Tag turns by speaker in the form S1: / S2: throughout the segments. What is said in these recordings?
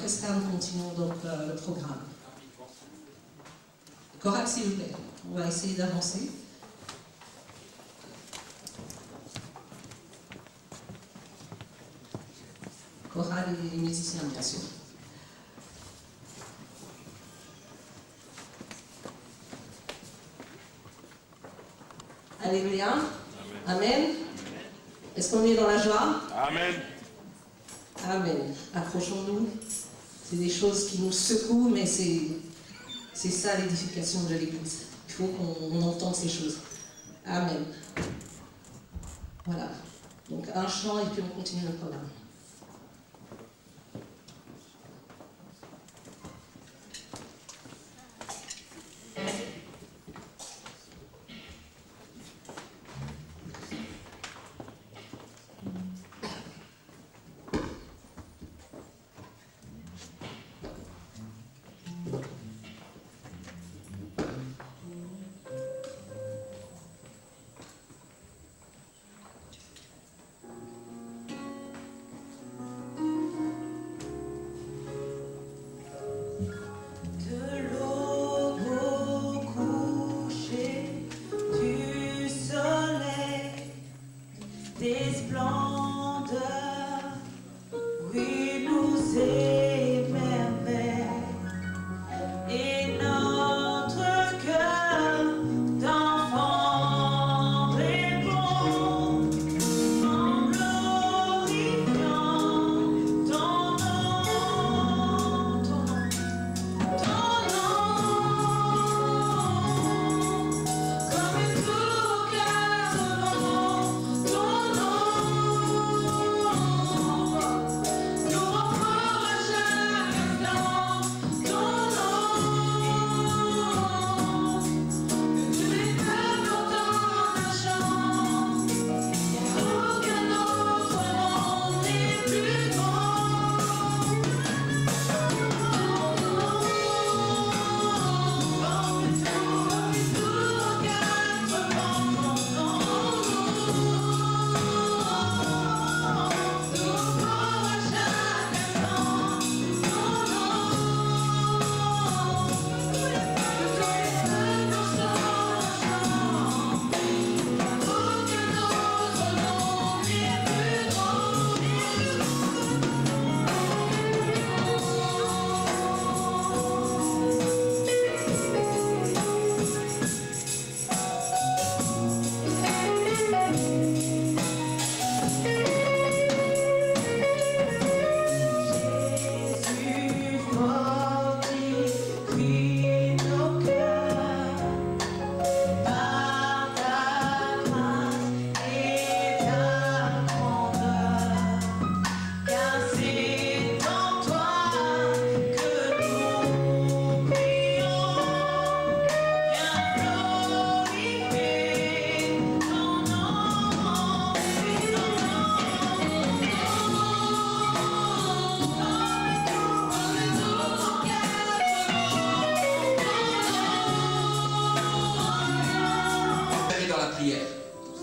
S1: orchestra, nous continuons donc le programme. Chorale, s'il vous plaît. On va essayer d'avancer. Chorale et musiciens, bien sûr. Alléluia. Amen. Est-ce qu'on est dans la joie?
S2: Amen.
S1: Amen. Approchons-nous. C'est des choses qui nous secouent, mais c'est ça l'édification de l'Église. Il faut qu'on entende ces choses. Amen. Voilà. Donc un chant et puis on continue le programme.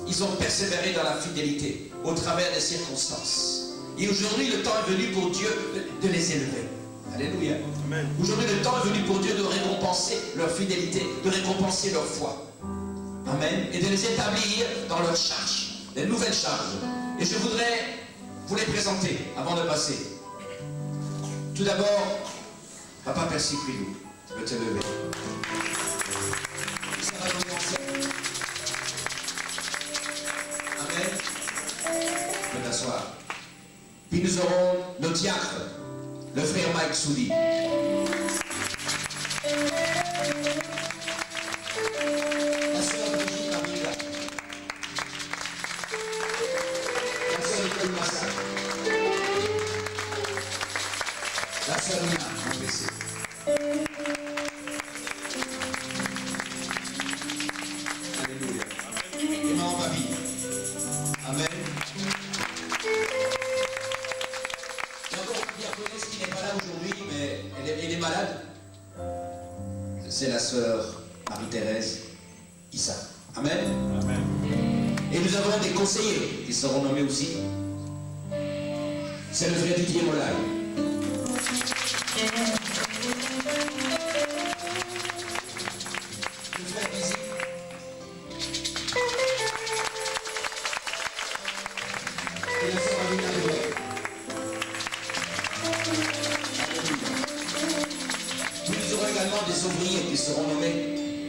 S3: Ils ont persévéré dans la fidélité au travers des circonstances. Et aujourd'hui, le temps est venu pour Dieu de les élever. Alléluia.
S2: Amen.
S3: Aujourd'hui, le temps est venu pour Dieu de récompenser leur fidélité, de récompenser leur foi. Amen. Et de les établir dans leurs charges, les nouvelles charges. Et je voudrais vous les présenter avant de passer. Tout d'abord, Papa Percy Quilou, tu peux te lever. Ça va commencer. Amen. Tu peux t'asseoir. Puis nous aurons le diacre, le frère Mike Souli. La sœur Brigitte Amiga. La sœur Nicole Massa. La sœur Lina, mon PC. Alléluia. Et maman Babi. Amen. Et encore une diaconesse qui n'est pas là aujourd'hui, mais elle est malade. C'est la sœur Marie-Thérèse Issa. Amen.
S2: Amen.
S3: Et nous avons des conseillers qui seront nommés aussi. C'est le frère Didier Molaï. frère Izzy. Et la sœur Amina Lebrun. Nous aurons également des ouvriers qui seront nommés.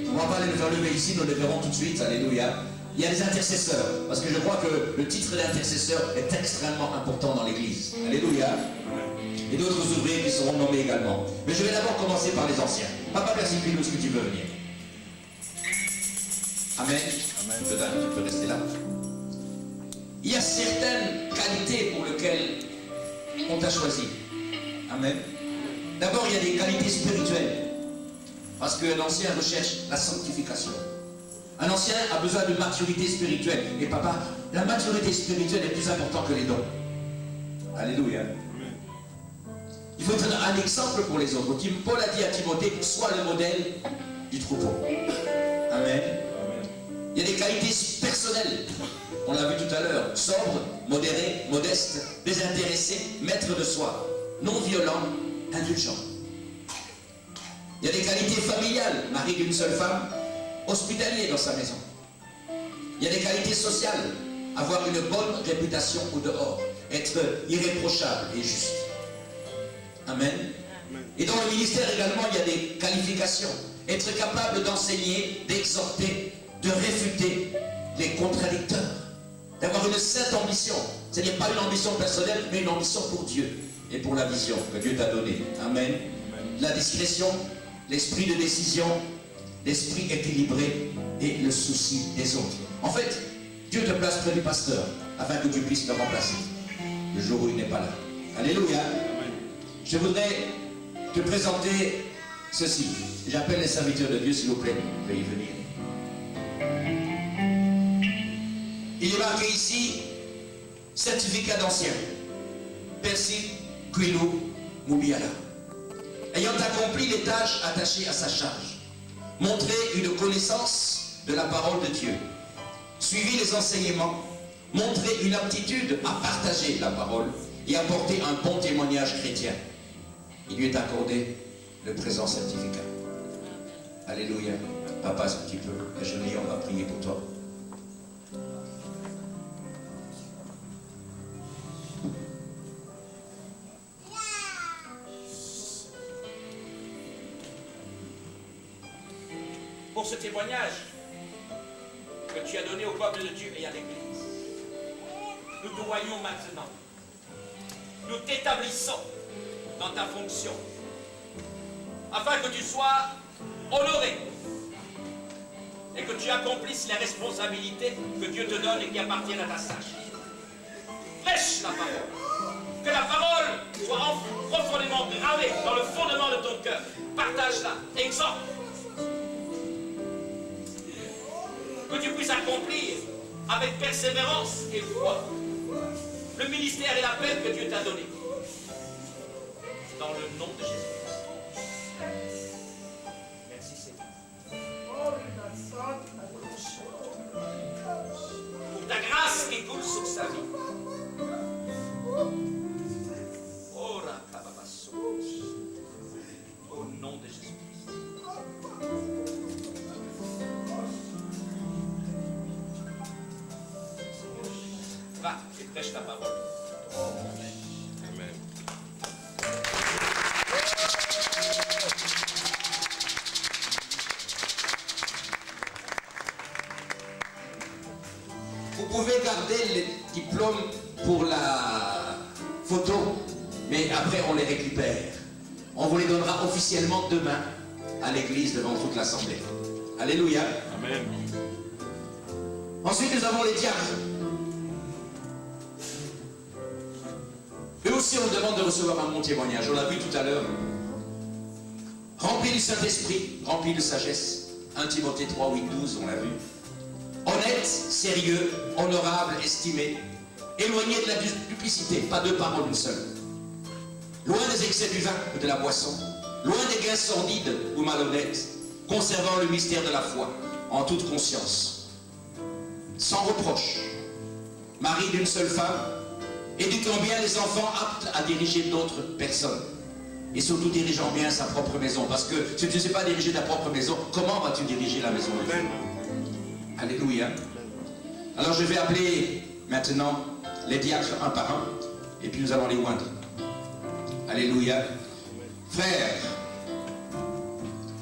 S3: On ne va pas les faire lever ici, nous les verrons tout de suite. Alléluia. Il y a des intercesseurs, parce que je crois que le titre d'intercesseur est extrêmement important dans l'Église. Alléluia. Et d'autres ouvriers qui seront nommés également. Mais je vais d'abord commencer par les anciens. Papa Persipilou, est-ce que tu veux venir? Amen. Amen. Peut-être tu peux rester là. Il y a certaines qualités pour lesquelles on t'a choisi. Amen. D'abord, il y a des qualités spirituelles. Parce qu'un ancien recherche la sanctification. Un ancien a besoin de maturité spirituelle. Et papa, la maturité spirituelle est plus importante que les dons. Alléluia. Il faut être un exemple pour les autres. Paul a dit à Timothée, sois le modèle du troupeau. Amen. Il y a des qualités personnelles. On l'a vu tout à l'heure. Sobre, modéré, modeste, désintéressé, maître de soi, non violent, indulgent. Il y a des qualités familiales. Mari d'une seule femme, hospitalier dans sa maison. Il y a des qualités sociales. Avoir une bonne réputation au dehors. Être irréprochable et juste. Amen. Et dans le ministère également, il y a des qualifications. Être capable d'enseigner, d'exhorter, de réfuter les contradicteurs. D'avoir une sainte ambition. C'est-à-dire pas une ambition personnelle, mais une ambition pour Dieu. Et pour la vision que Dieu t'a donnée. Amen. La discrétion, l'esprit de décision, l'esprit équilibré et le souci des autres. En fait, Dieu te place près du pasteur afin que tu puisses le remplacer le jour où il n'est pas là. Alléluia. Je voudrais te présenter ceci. J'appelle les serviteurs de Dieu, s'il vous plaît. Veuillez venir. Il est marqué ici, certificat d'ancien. Percy Quilou Moubiala. Ayant accompli les tâches attachées à sa charge, montré une connaissance de la parole de Dieu, suivi les enseignements, montré une aptitude à partager la parole et apporter un bon témoignage chrétien. Il lui est accordé le présent certificat. Alléluia. Papa, est-ce que tu peux agenouiller, on va prier pour toi.
S2: Pour ce témoignage que tu as donné au peuple de Dieu et à l'Église, nous te voyons maintenant. Nous t'établissons dans ta fonction, afin que tu sois honoré et que tu accomplisses les responsabilités que Dieu te donne et qui appartiennent à ta sache. Prêche la parole, que la parole soit profondément gravée dans le fondement de ton cœur. Partage-la, exhorte, que tu puisses accomplir avec persévérance et foi le ministère et l'appel que Dieu t'a donné. Dans le nom de Jésus. Merci Seigneur. Pour ta grâce qui coule sur sa vie. Au nom de Jésus-Christ. Va et prêche ta parole. Amen.
S3: Vous pouvez garder les diplômes pour la photo, mais après on les récupère. On vous les donnera officiellement demain à l'église devant toute l'assemblée. Alléluia.
S4: Amen.
S3: Ensuite, nous avons les diacres. Eux aussi, on demande de recevoir un bon témoignage. On l'a vu tout à l'heure. Rempli du Saint-Esprit, rempli de sagesse. 1 Timothée 3, 8, 12, on l'a vu. Honnête, sérieux, honorable, estimé. Éloigné de la duplicité, pas deux paroles, une seule. Loin des excès du vin ou de la boisson. Loin des gains sordides ou malhonnêtes. Conservant le mystère de la foi, en toute conscience. Sans reproche. Mari d'une seule femme. Éduquant bien les enfants aptes à diriger d'autres personnes. Et surtout dirigeant bien sa propre maison. Parce que si tu ne sais pas diriger ta propre maison, comment vas-tu diriger la maison de Dieu? Alléluia. Alors je vais appeler maintenant les diacres un par un. Et puis nous allons les oindre. Alléluia. Frère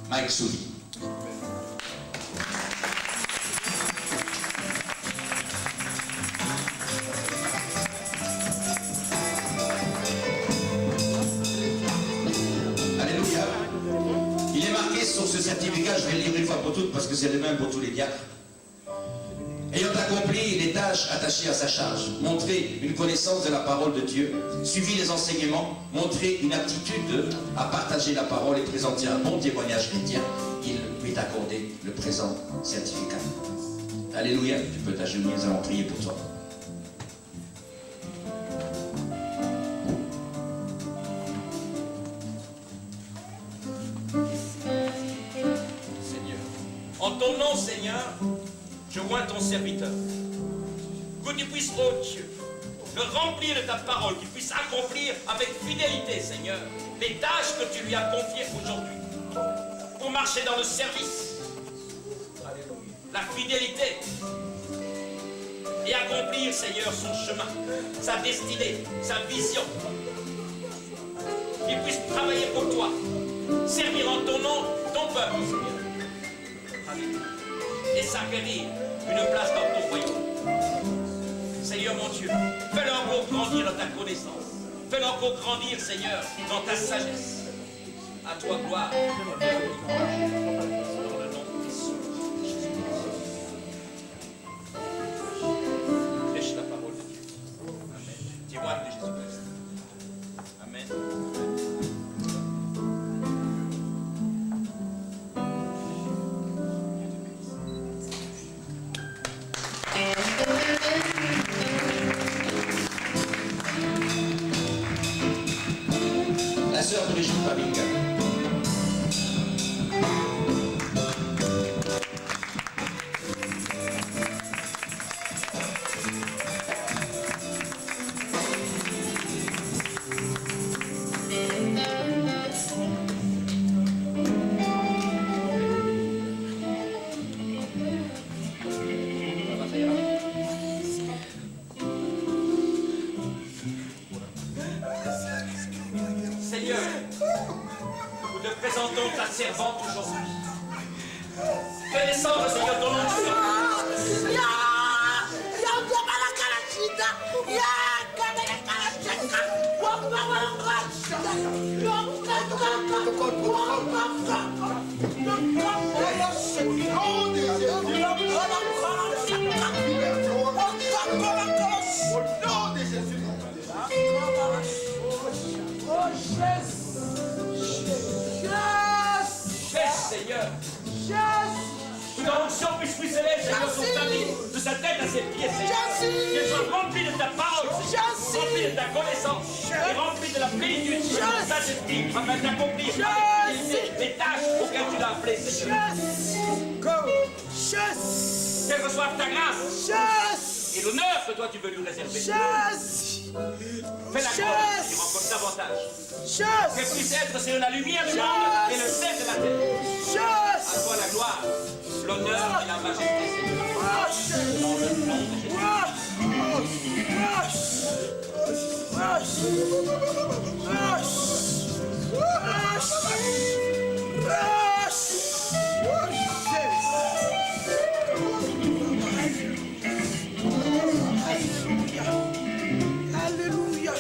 S3: Mike Souli. Alléluia. Il est marqué sur ce certificat, je vais le lire une fois pour toutes parce que c'est le même pour tous les diacres. Ayant accompli les tâches attachées à sa charge, montrer une connaissance de la parole de Dieu, suivi les enseignements, montrer une aptitude à partager la parole et présenter un bon témoignage chrétien, il lui est accordé le présent certificat. Alléluia, tu peux t'agenouiller, nous allons prier pour toi.
S2: Seigneur, en ton nom, Seigneur, je vois ton serviteur. Que tu puisses, oh Dieu, le remplir de ta parole, qu'il puisse accomplir avec fidélité, Seigneur, les tâches que tu lui as confiées aujourd'hui. Pour marcher dans le service, la fidélité, et accomplir, Seigneur, son chemin, sa destinée, sa vision. Qu'il puisse travailler pour toi, servir en ton nom, ton peuple, Seigneur. Alléluia. Et s'acquérir une place dans ton royaume. Seigneur mon Dieu, fais-le encore grandir dans ta connaissance. Fais-le encore grandir, Seigneur, dans ta sagesse. À toi gloire. Dans le nom de Jésus. Prêche la parole de Dieu. Amen. Témoigne de Jésus-Christ. Amen.
S3: La sœur de Brigitte Fabinga.
S2: Seigneur, nous te présentons ta servante aujourd'hui. Fais descendre, Seigneur, ton onction. Seigneur, que ton onction puisse ruisseler, Seigneur, sur ta vie, de sa tête à ses pieds, Seigneur. Qu'elle soit remplie de ta parole, Seigneur, remplie de ta connaissance, et remplie de la plénitude de ton Saint-Esprit, afin d'accomplir les tâches auxquelles tu l'as appelé, Seigneur. Qu'elle reçoive ta grâce et l'honneur que toi tu veux lui réserver. Fais la gloire, Seigneur, encore davantage. Qu'elle puisse être, Seigneur, la lumière du monde et le sel de la terre. À toi la gloire, l'honneur et la majesté, Seigneur. Dans le nom de
S4: Alléluia. Alléluia.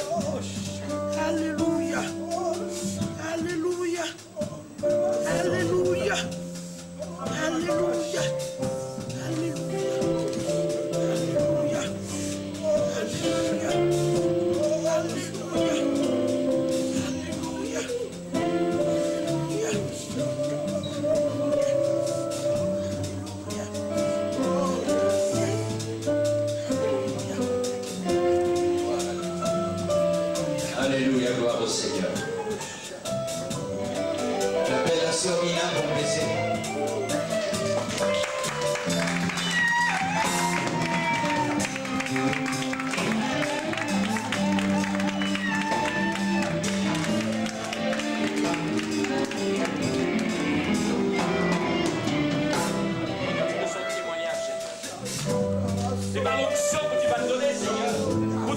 S4: Alléluia. Alléluia. Alléluia. Alléluia. Alléluia. Alléluia. Alléluia.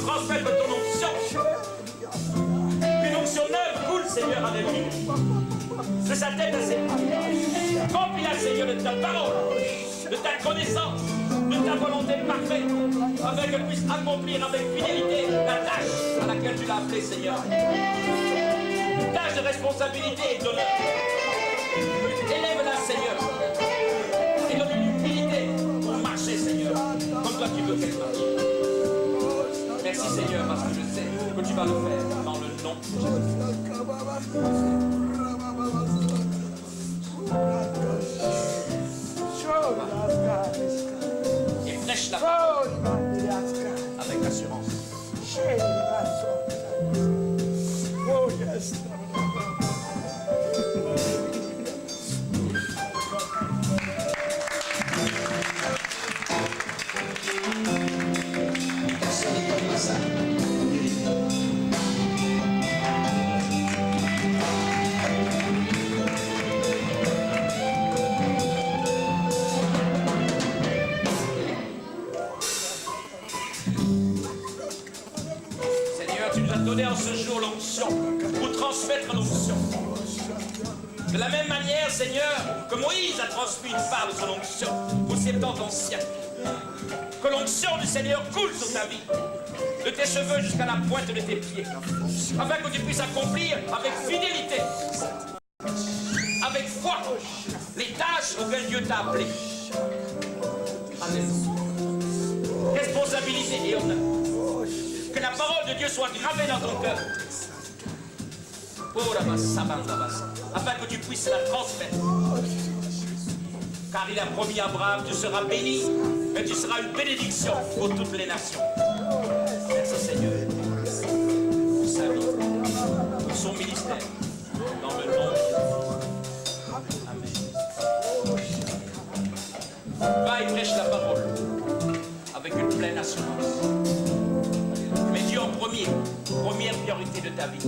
S2: transmettre ton onction. Une onction neuve coule, Seigneur, alléluia. De sa tête à ses pieds. Remplis-la, Seigneur, de ta parole, de ta connaissance, de ta volonté parfaite, afin qu'elle puisse accomplir avec fidélité la tâche à laquelle tu l'as appelée, Seigneur. Une tâche de responsabilité et d'honneur. Élève-la, Seigneur. Et donne une humilité pour marcher, Seigneur, comme toi tu veux qu'elle marche. Merci, Seigneur, parce que je sais que tu vas le faire dans le nom de Jésus. Et prêche la parole avec assurance.
S4: Oh, yes.
S3: Personne n'est comme ça.
S2: Seigneur, tu nous as donné en ce jour l'onction pour transmettre l'onction. De la même manière, Seigneur, que Moïse a transmis une part de son onction aux 70 anciens. Que l'onction du Seigneur coule sur ta vie, de tes cheveux jusqu'à la pointe de tes pieds, afin que tu puisses accomplir avec fidélité, avec foi, les tâches auxquelles Dieu t'a appelé. Alléluia. Responsabilité et honneur. Que la parole de Dieu soit gravée dans ton cœur. Afin que tu puisses la transmettre. Car il a promis à Abraham, tu seras béni, mais tu seras une bénédiction pour toutes les nations. Merci Seigneur. Pour sa vie, pour son ministère, dans le nom de Jésus. Amen. Va et prêche la parole avec une pleine assurance. Mets Dieu en première priorité de ta vie.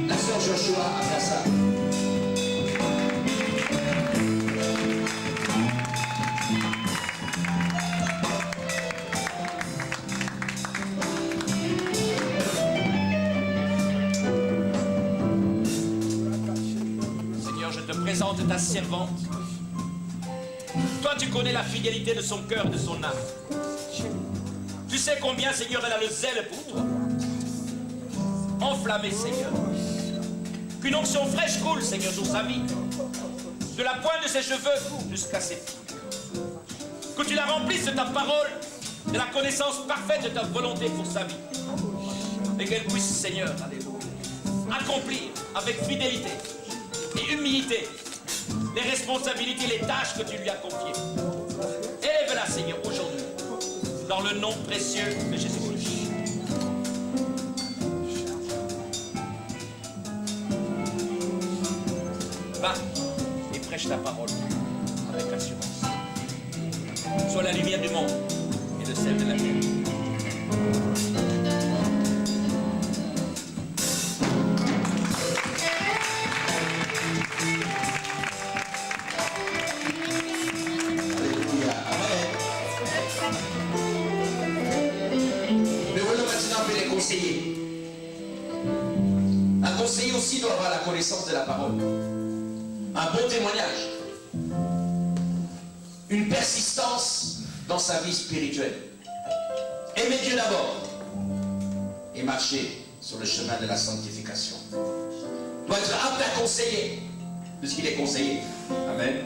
S3: La sœur Joshua a fait ça.
S2: Seigneur, je te présente ta servante. Toi, tu connais la fidélité de son cœur, de son âme. Tu sais combien, Seigneur, elle a le zèle pour toi. Enflammé, Seigneur. Qu'une onction fraîche coule, Seigneur, sur sa vie. De la pointe de ses cheveux jusqu'à ses pieds. Que tu la remplisses de ta parole, de la connaissance parfaite de ta volonté pour sa vie. Et qu'elle puisse, Seigneur, alléluia, accomplir avec fidélité et humilité les responsabilités, les tâches que tu lui as confiées. Élève-la, Seigneur, aujourd'hui, dans le nom précieux de Jésus-Christ. Va et prêche ta parole avec assurance. Sois la lumière du monde et le sel de la terre.
S3: Alléluia. Amen. Mais voilà maintenant que les conseillers. Un conseiller aussi doit avoir la connaissance de la parole. Un bon témoignage. Une persistance dans sa vie spirituelle. Aimer Dieu d'abord. Et marcher sur le chemin de la sanctification. Doit être apte à conseiller de ce qu'il est conseillé. Amen.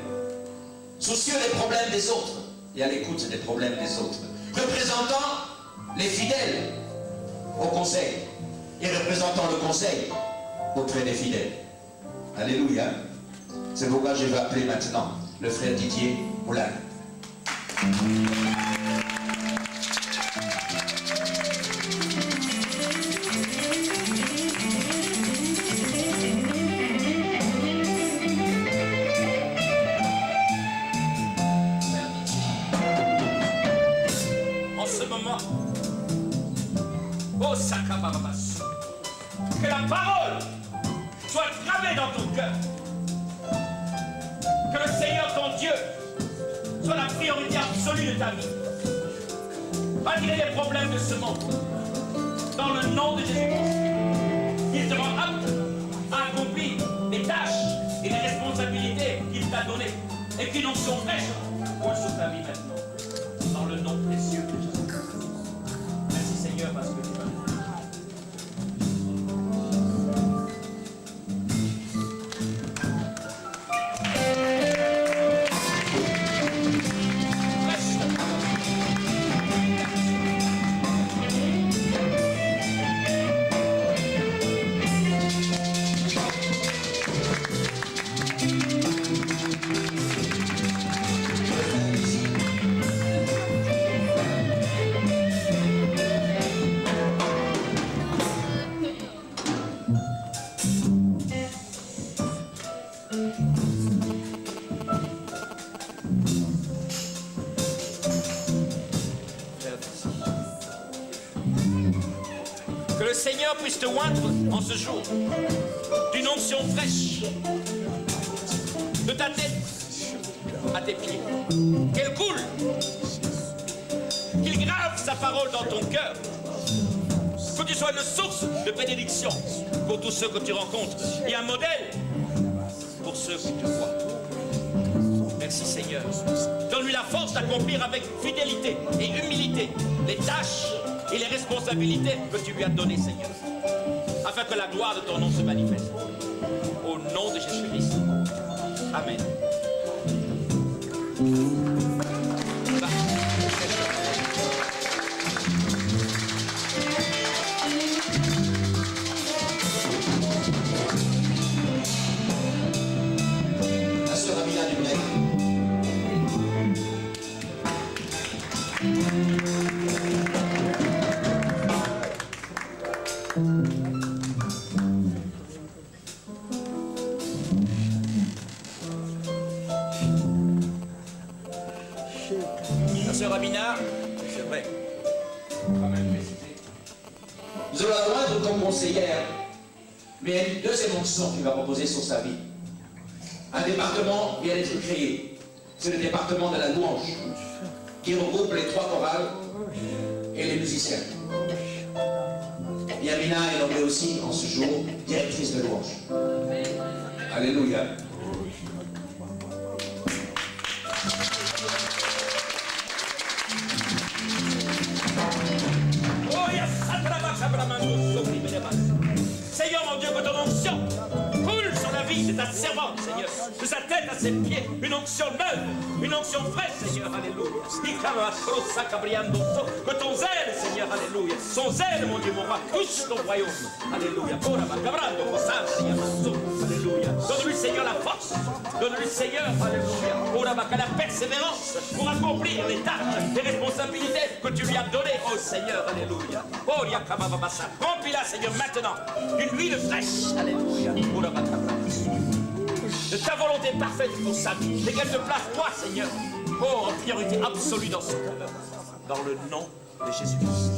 S3: Soucieux des problèmes des autres et à l'écoute des problèmes des autres. Représentant les fidèles au conseil et représentant le conseil auprès des fidèles. Alléluia. C'est pourquoi je vais appeler maintenant le frère Didier Moulin.
S2: parole soit gravée dans ton cœur. Que le Seigneur, ton Dieu, soit la priorité absolue de ta vie. Malgré les problèmes de ce monde, dans le nom de Jésus-Christ, il te rend apte à accomplir les tâches et les responsabilités qu'il t'a données et qui n'ont sont fraîches pour sur ta vie maintenant. Dans le nom précieux de Jésus. Merci Seigneur parce que tu m'as donné. Que le Seigneur puisse te oindre en ce jour d'une onction fraîche de ta tête à tes pieds. Qu'elle coule, qu'il grave sa parole dans ton cœur, que tu sois une source de bénédiction pour tous ceux que tu rencontres et un modèle pour ceux que tu vois. Merci Seigneur. Donne-lui la force d'accomplir avec fidélité et humilité les tâches et les responsabilités que tu lui as données, Seigneur, afin que la gloire de ton nom se manifeste. Au nom de Jésus-Christ. Amen.
S3: La sœur Amina du Grec.
S2: La sœur Amina, c'est vrai.
S3: Nous allons la joindre comme conseillère, mais il y a une deuxième onction qui va reposer sur sa vie. Un département vient d'être créé. C'est le département de la louange, qui regroupe les trois chorales et les musiciens. Et Amina est nommée aussi, en ce jour, directrice de louange. Alléluia.
S2: Seigneur mon Dieu, que ton onction coule sur la vie de ta servante, Seigneur, de sa tête à ses pieds, une onction neuve, une onction fraîche, Seigneur, alléluia. Que ton zèle, Seigneur, alléluia, son zèle, mon Dieu, mon roi, touche ton royaume, alléluia. Alléluia. Donne-lui, Seigneur, la force, donne-lui, Seigneur, alléluia, la persévérance pour accomplir les tâches, les responsabilités que tu lui as données, oh Seigneur, alléluia. Oh, remplis-la, Seigneur, maintenant, d'une huile fraîche, alléluia. De ta volonté parfaite pour sa vie, et qu'elle te place, toi, Seigneur, oh, en priorité absolue dans son cœur, dans le nom de Jésus-Christ.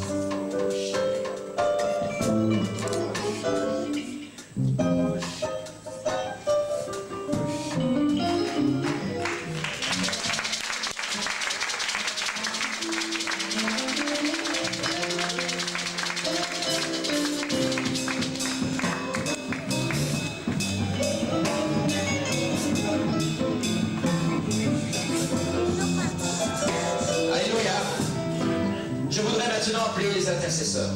S3: Intercesseurs.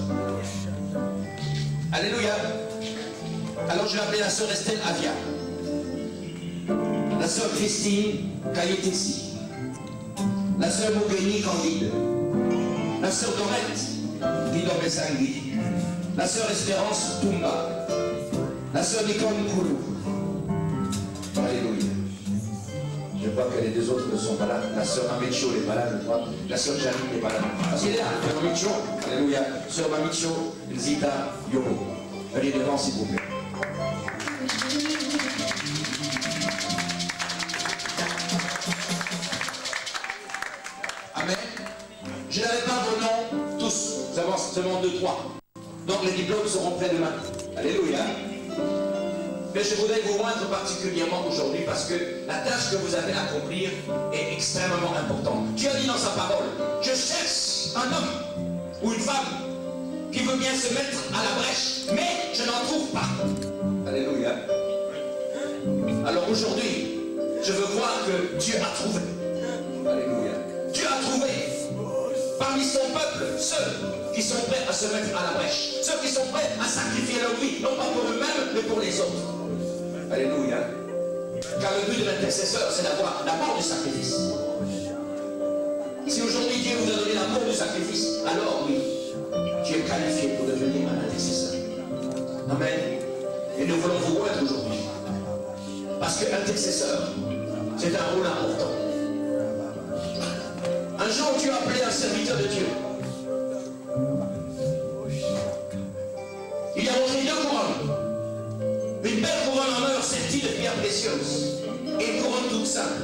S3: Alléluia. Alors je vais appeler la sœur Estelle Avia, la sœur Christine Kayetesi, la sœur Mogeni Candide, la sœur Dorette Guido Bessangui, la sœur Espérance Toumba, la sœur Nicole Koulou. Alléluia. Je crois que les deux autres ne sont pas là. La sœur Mamicho n'est pas là, je crois. La sœur Janine n'est pas là. Parce qu'elle est là, sœur Mamicho. Alléluia. Sœur Mamicho, Zita, Yomo. Venez devant, s'il vous plaît. Amen. Je n'avais pas vos noms tous. Nous avons seulement 2, 3. Donc les diplômes seront prêts demain. Alléluia. Mais je voudrais vous moindre particulièrement aujourd'hui parce que la tâche que vous avez à accomplir est extrêmement importante. Dieu dit dans sa parole, je cherche un homme ou une femme qui veut bien se mettre à la brèche, mais je n'en trouve pas. Alléluia. Alors aujourd'hui, je veux voir que Dieu a trouvé. Alléluia. Dieu a trouvé parmi son peuple ceux qui sont prêts à se mettre à la brèche, ceux qui sont prêts à sacrifier leur vie, non pas pour eux-mêmes, mais pour les autres. Alléluia. Car le but de l'intercesseur, c'est d'avoir l'amour du sacrifice. Si aujourd'hui Dieu vous a donné l'amour du sacrifice, alors oui, tu es qualifié pour devenir un intercesseur. Amen. Et nous voulons vous voir aujourd'hui. Parce que intercesseur, c'est un rôle important. Un jour, Dieu a appelé un serviteur de Dieu. Il a montré 2 couronnes. Une belle couronne en or sertie de pierres précieuses. Et une couronne toute simple.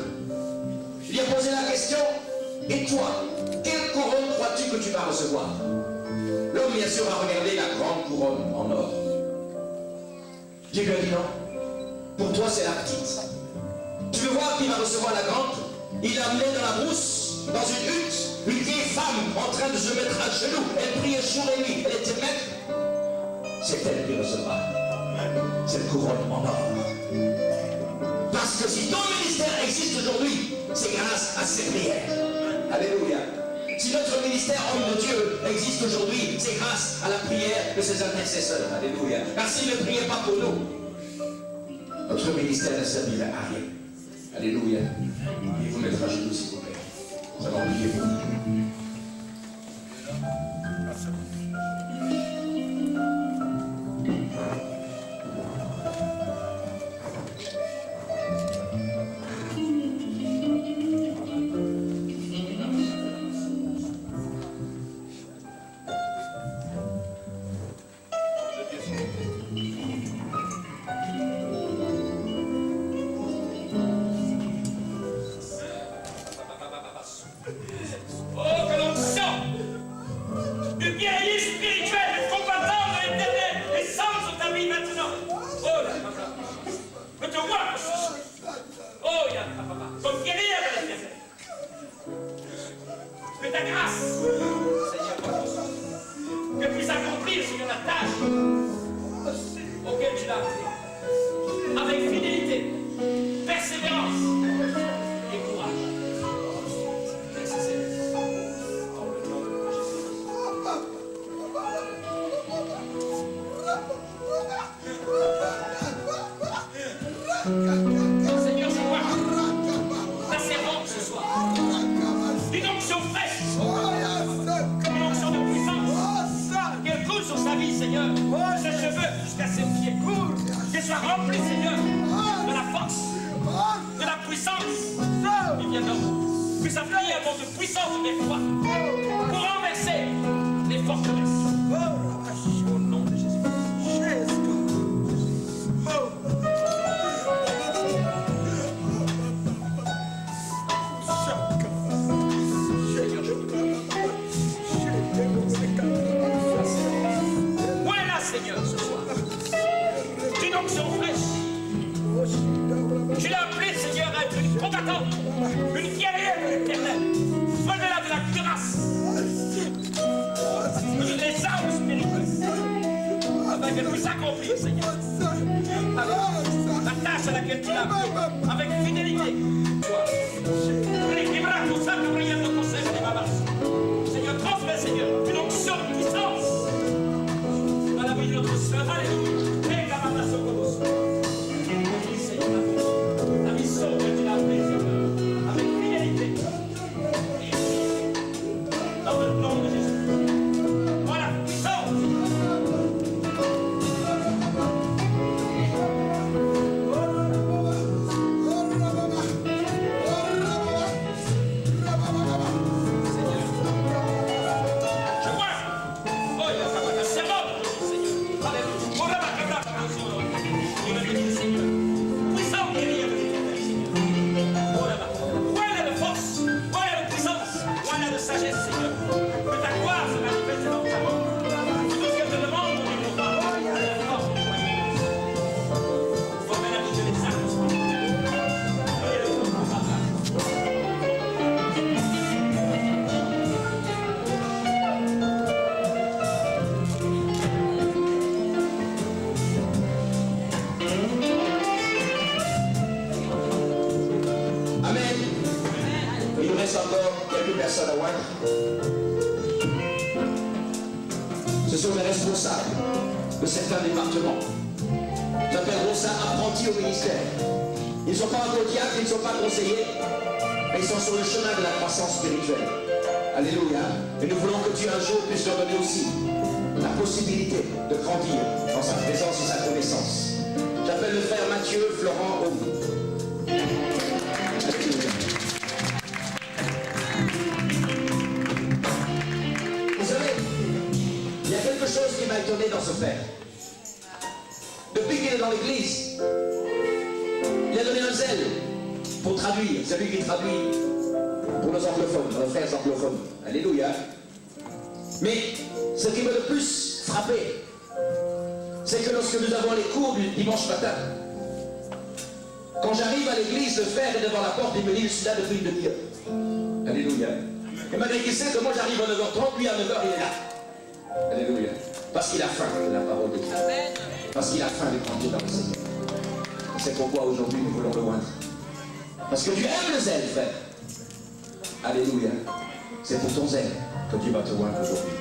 S3: Il a posé la question, et toi, quelle couronne crois-tu que tu vas recevoir? L'homme, bien sûr, a regardé la grande couronne en or. Dieu lui a dit non. Pour toi, c'est la petite. Tu veux voir qui va recevoir la grande? Il l'a amené dans la brousse, dans une hutte, une vieille femme en train de se mettre à genoux. Elle priait jour et nuit. Elle était maître. C'est elle qui recevra cette couronne en or. Parce que si ton ministère existe aujourd'hui, c'est grâce à ces prières. Alléluia. Si notre ministère homme de Dieu existe aujourd'hui, c'est grâce à la prière de ces intercesseurs. Alléluia. Car s'ils ne priaient pas pour nous, notre ministère ne servirait à rien. Alléluia. Il vous mettre à genoux, s'il vous plaît. Nous allons prier pour vous. personnes à oindre. Ce sont les responsables de certains départements. Nous appellerons ça apprentis au ministère. Ils ne sont pas encore diacres, ils ne sont pas conseillers, mais ils sont sur le chemin de la croissance spirituelle. Alléluia. Et nous voulons que Dieu un jour puisse leur donner aussi la possibilité de grandir dans sa présence et sa connaissance. J'appelle le frère Mathieu Florent Aubry. Alléluia. Vous savez, il y a quelque chose qui m'a étonné dans ce frère. Depuis qu'il est dans l'église, il a donné un zèle pour traduire. C'est lui qui traduit pour nos anglophones, nos frères anglophones. Alléluia. Mais ce qui m'a le plus frappé, c'est que lorsque nous avons les cours du dimanche matin, quand j'arrive à l'église, le frère est devant la porte, il me dit, je suis là depuis une demi-heure. Alléluia. Et malgré qu'il sait que moi j'arrive à 9h30, lui à 9h, il est là. Alléluia. Parce qu'il a faim de la parole de Dieu. Parce qu'il a faim de grandir dans le Seigneur. Et c'est pourquoi aujourd'hui nous voulons le oindre. Parce que Dieu aime le zèle, frère. Alléluia. C'est pour ton zèle que Dieu va te oindre aujourd'hui.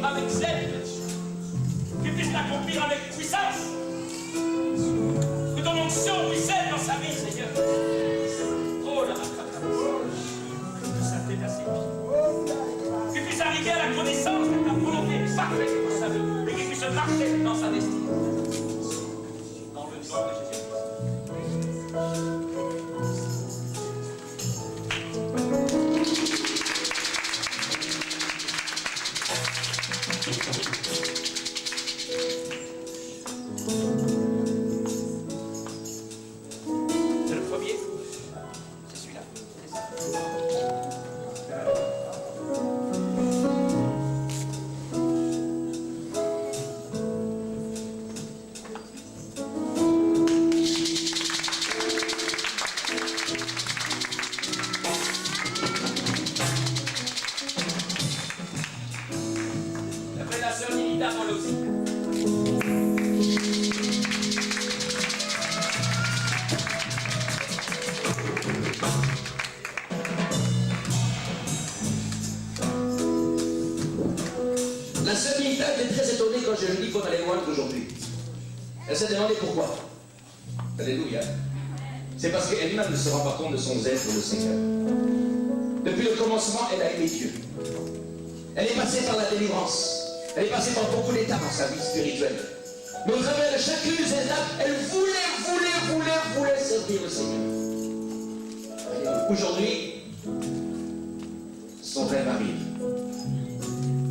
S2: Avec zèle, qu'il puisse l'accomplir avec puissance, que ton onction puisse être dans sa vie, Seigneur. Oh là là, que ça t'aide à ses pieds, qu'il puisse arriver à la connaissance de ta volonté parfaite pour sa vie, et qu'il puisse marcher dans sa destinée. Dans le nom de Jésus.
S3: La sœur Milita était très étonnée quand je lui dis qu'on allait loin aujourd'hui. Elle s'est demandé pourquoi. Alléluia. C'est parce qu'elle-même ne se rend pas compte de son zèle pour le Seigneur. Depuis le commencement, elle a aimé Dieu. Elle est passée par la délivrance. Elle est passée par beaucoup d'étapes dans sa vie spirituelle. Mais au travers de chacune de ces étapes, elle voulait servir le Seigneur. Aujourd'hui, son rêve arrive.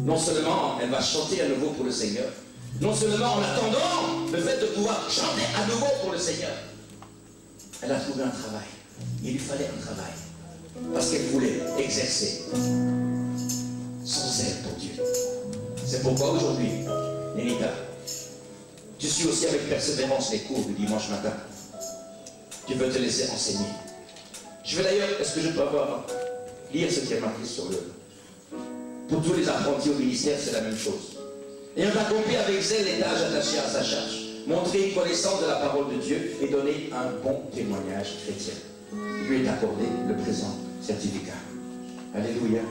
S3: Non seulement elle va chanter à nouveau pour le Seigneur, non seulement en attendant le fait de pouvoir chanter à nouveau pour le Seigneur, elle a trouvé un travail. Il lui fallait un travail. Parce qu'elle voulait exercer son zèle pour Dieu. C'est pourquoi aujourd'hui, Nénita, tu suis aussi avec persévérance les cours du dimanche matin. Tu veux te laisser enseigner. Je vais d'ailleurs, est-ce que je peux avoir lire ce qui est marqué sur le... Pour tous les apprentis au ministère, c'est la même chose. Et on accomplit avec zèle les tâches attachées à sa charge. Montrer une connaissance de la parole de Dieu et donner un bon témoignage chrétien. Lui est accordé le présent certificat. Alléluia.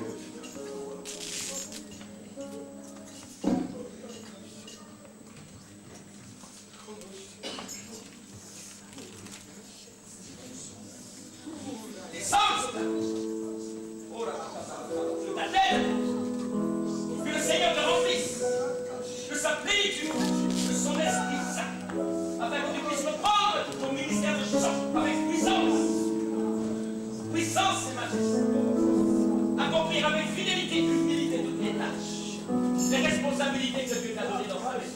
S2: Accomplir avec fidélité, humilité toutes les tâches, les responsabilités que Dieu t'a données dans ta vie.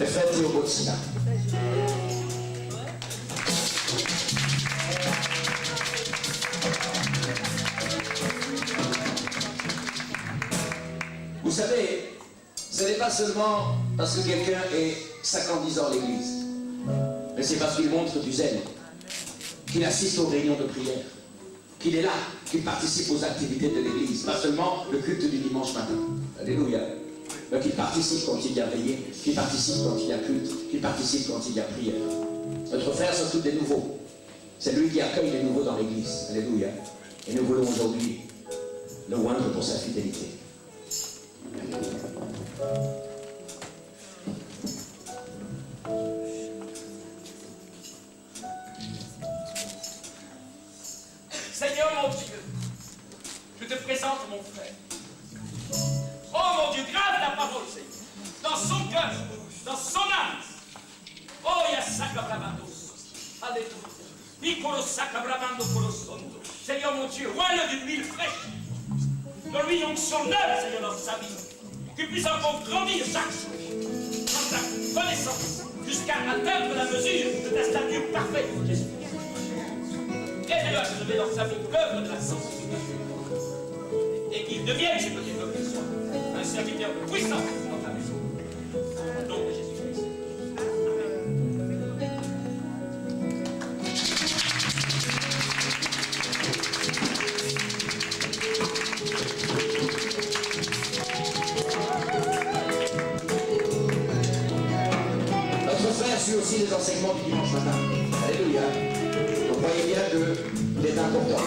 S3: le frère Théo Botsina. Vous savez, ce n'est pas seulement parce que quelqu'un est 50 ans à l'église, mais c'est parce qu'il montre du zèle, qu'il assiste aux réunions de prière, qu'il est là, qu'il participe aux activités de l'église, pas seulement le culte du dimanche matin. Alléluia. Mais qu'il participe quand il y a veillée, qu'il participe quand il y a culte, qu'il participe quand il y a prière. Notre frère s'occupe des nouveaux. C'est lui qui accueille les nouveaux dans l'église. Alléluia. Et nous voulons aujourd'hui le oindre pour sa fidélité.
S2: Seigneur mon Dieu, je te présente mon frère. Oh mon Dieu, grave la parole, Seigneur, dans son cœur, dans son âme. Oh, il y a Sacabramando. Alléluia. Piccolo Sacabramando Colossondo. Seigneur mon Dieu, roi d'une huile fraîche. Donne-lui une onction neuve, Seigneur, dans sa vie. Qu'il puisse encore grandir chaque jour dans ta connaissance, jusqu'à atteindre la mesure de ta stature parfaite, Jésus. Aide-le à se lever dans sa vie l'œuvre de la sanctification. Et qu'il devienne, je peux dire comme il soit, un serviteur puissant dans ta maison. Au nom de Jésus-Christ.
S3: Notre frère suit aussi les enseignements du dimanche matin. Alléluia. Vous voyez bien qu'il est important.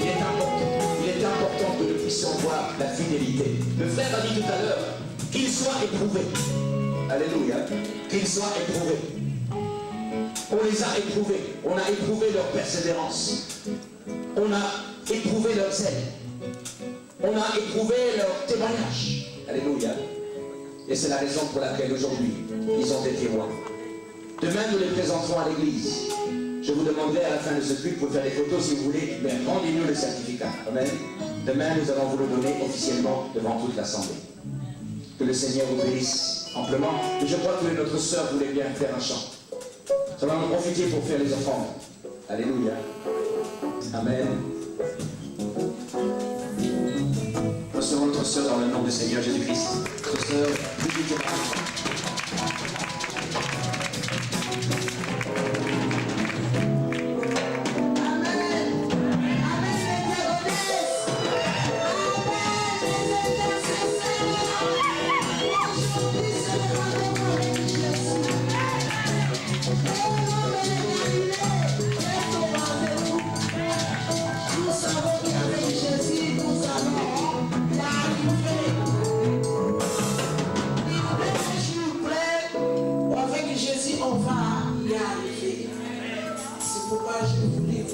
S3: Il est important que nous puissions voir la fidélité. Le frère a dit tout à l'heure qu'il soit éprouvé. Alléluia. Qu'il soit éprouvé. On les a éprouvés. On a éprouvé leur persévérance. On a éprouvé leur zèle. On a éprouvé leur témoignage. Alléluia. Et c'est la raison pour laquelle aujourd'hui, ils ont des témoins. Demain, nous les présenterons à l'église. Je vous demanderai à la fin de ce culte pour faire des photos si vous voulez, mais rendez-nous le certificat. Amen. Demain, nous allons vous le donner officiellement devant toute l'assemblée. Que le Seigneur vous bénisse amplement. Et je crois que notre sœur voulait bien faire un chant. Nous allons en profiter pour faire les offrandes. Alléluia. Amen. Recevons notre sœur dans le nom du Seigneur Jésus-Christ. Notre sœur, Brigitte Marchand.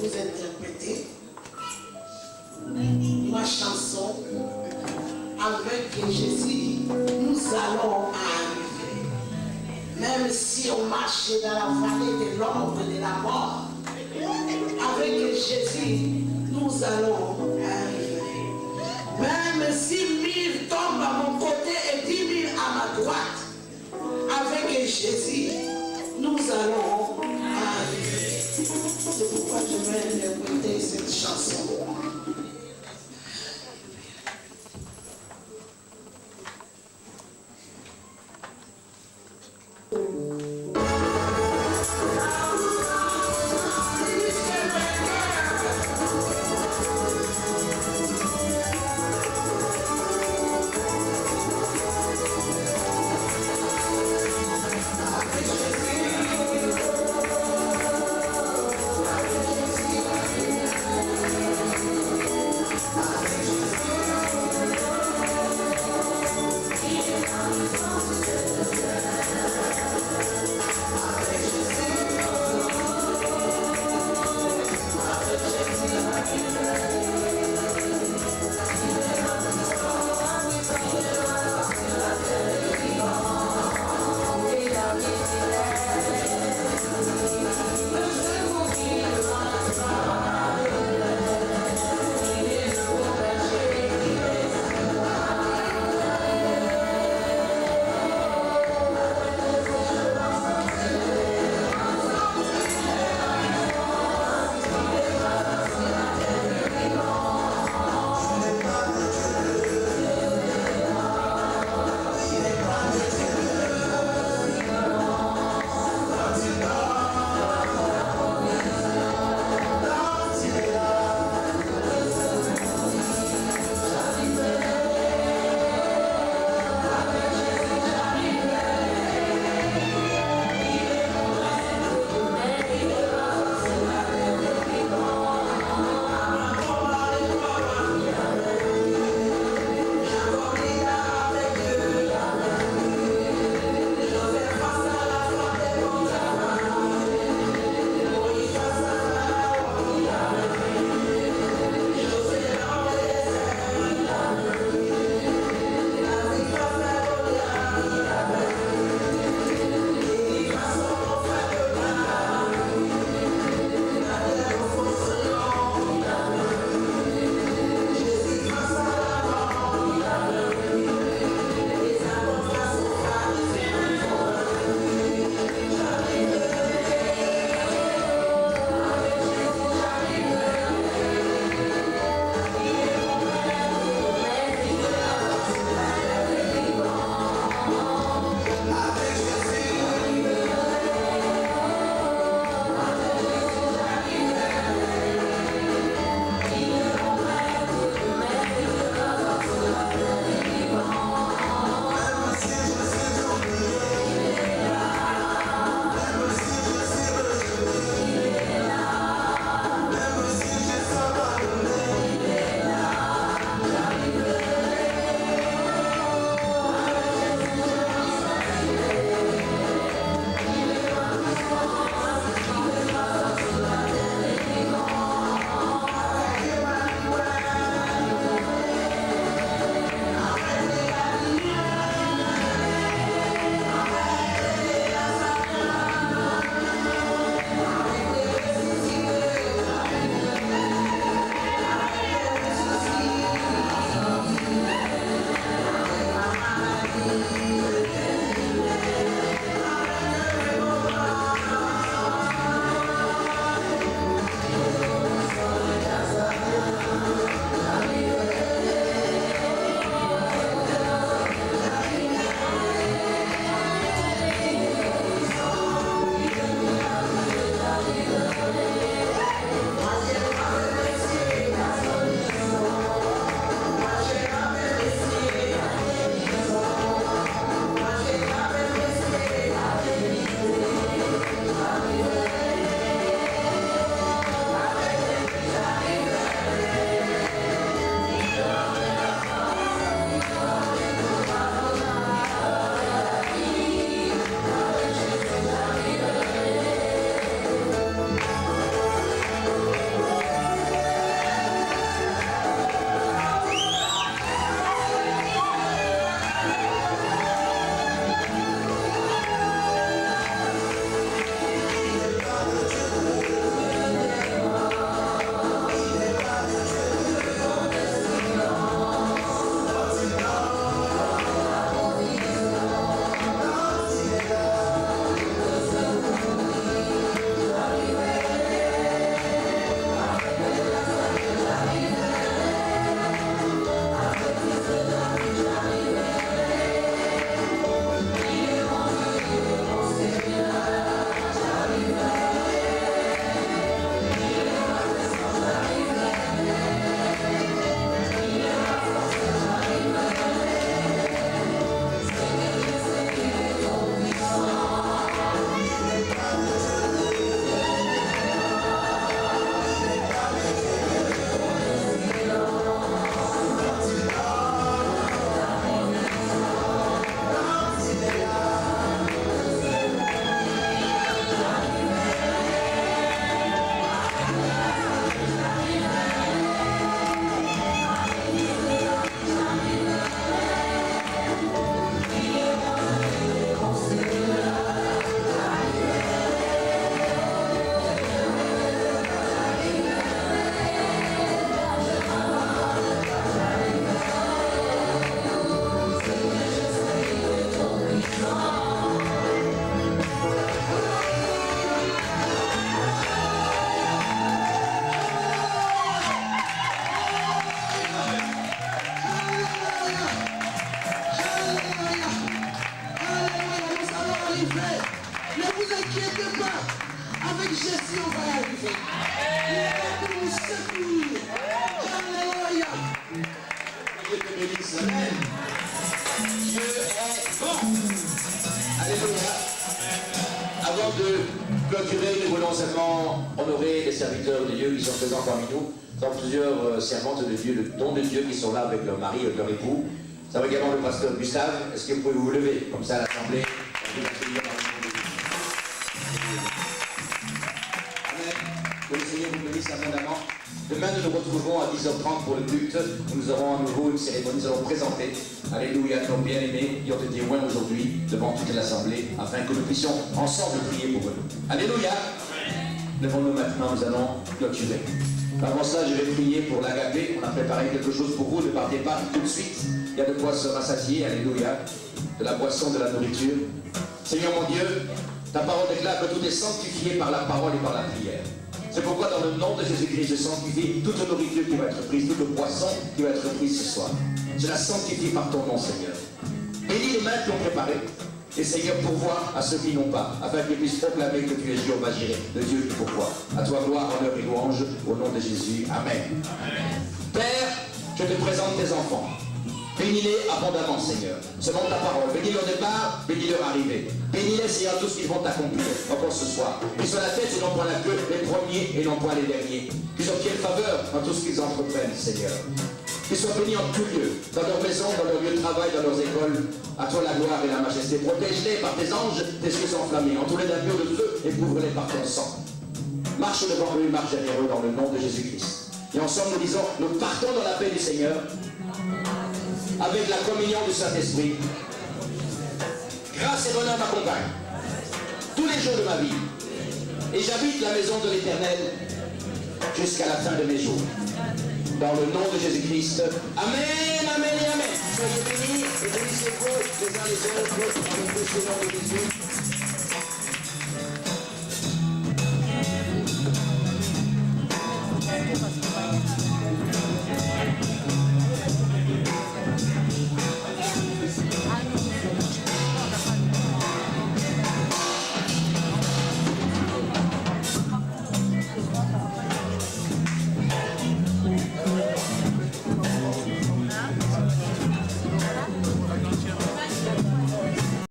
S5: Interpréter ma chanson avec Jésus, nous allons arriver. Même si on marche dans la vallée de l'ombre de la mort, avec Jésus, nous allons arriver. Même si 1000 tombent à mon côté et 10 000 à ma droite, avec Jésus, nous allons arriver. C'est pourquoi je vais interpréter cette chanson. arriver. Ne vous inquiétez pas. Avec Jésus, on va y arriver. Il est là pour nous secourir. Alléluia.
S3: Dieu te bénisse. Amen. Dieu est bon. Alléluia. Avant de clôturer, nous voulons seulement honorer les serviteurs de Dieu qui sont présents parmi nous. Nous avons plusieurs servantes de Dieu, le don de Dieu, qui sont là avec leur mari et leur époux. Nous avons également le pasteur Gustave. Est-ce que vous pouvez vous lever comme ça à l'Assemblée? Amen. Que le Seigneur vous bénisse abondamment. Demain, nous nous retrouvons à 10h30 pour le culte. Nous aurons à nouveau une cérémonie. Nous allons présenter, alléluia, nos bien-aimés qui ont été loin aujourd'hui devant toute l'Assemblée, afin que nous puissions ensemble prier pour eux. Alléluia. Levons-nous maintenant, nous allons clôturer. Avant ça, je vais prier pour l'agapé. On a préparé quelque chose pour vous. Ne partez pas tout de suite. Il y a de quoi se rassasier. Alléluia. De la boisson, de la nourriture. Seigneur mon Dieu, ta parole déclare que tout est sanctifié par la parole et par la prière. C'est pourquoi dans le nom de Jésus-Christ, je sanctifie toute nourriture qui va être prise, toute boisson qui va être prise ce soir. Je la sanctifie par ton nom, Seigneur. Bénis les mains qui ont préparé. Et Seigneur, pourvois à ceux qui n'ont pas, afin qu'ils puissent proclamer que tu es Jéhovah Jireh, le Dieu qui pourvoit. À toi gloire, honneur et louange, au nom de Jésus. Amen. Amen. Père, je te présente tes enfants. Bénis-les abondamment, Seigneur, selon ta parole. Bénis leur départ, bénis leur arrivée. Bénis-les, Seigneur, tout ce qu'ils vont accomplir encore ce soir. Qu'ils soient la tête et non point la queue, les premiers et non point les derniers. Qu'ils obtiennent faveur dans tout ce qu'ils entreprennent, Seigneur. Qu'ils soient bénis en tout lieu, dans leur maison, dans leur lieu de travail, dans leurs écoles. À toi la gloire et la majesté. Protège-les par tes anges, tes yeux enflammés. En tous les navires de feu et couvre-les par ton sang. Marche devant eux, marche derrière eux dans le nom de Jésus-Christ. Et ensemble nous disons, nous partons dans la paix du Seigneur, avec la communion du Saint-Esprit. Grâce et bonheur m'accompagnent tous les jours de ma vie. Et j'habite la maison de l'Éternel jusqu'à la fin de mes jours. Dans le nom de Jésus-Christ. Amen, amen et amen. Soyez bénis et bénissez-vous les uns les autres dans le précieux nom de Jésus.